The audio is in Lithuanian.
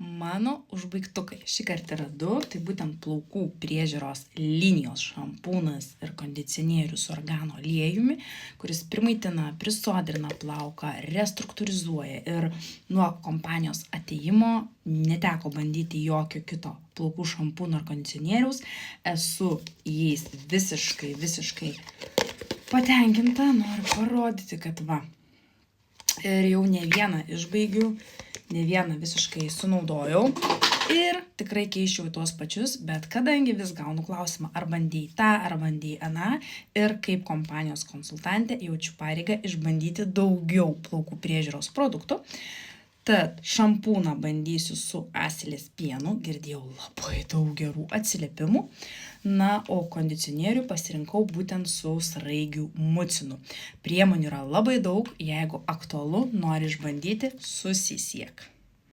Mano užbaigtukai. Šį kartą yra 2, tai būtent plaukų priežiūros linijos šampūnas ir kondicionierius su organo aliejumi, kuris primaitina, prisodrina plauką, restruktūrizuoja ir nuo kompanijos atėjimo neteko bandyti jokio kito plaukų šampūno ar kondicionieriaus. Esu jais visiškai patenkinta, noriu parodyti, kad va. Ir jau ne vieną išbaigiu, ne vieną visiškai sunaudojau ir tikrai keičiau tuos pačius, bet kadangi vis gaunu klausimą, ar bandėjai tą, ar bandėjai aną, ir kaip kompanijos konsultantė jaučiu pareigą išbandyti daugiau plaukų priežiūros produktų. Tad šampūną bandysiu su asilės pienu, girdėjau labai daug gerų atsiliepimų. Na, o kondicionierių pasirinkau būtent su sraigių mucinu. Priemonių yra labai daug, jeigu aktualu, nori išbandyti, susisiek.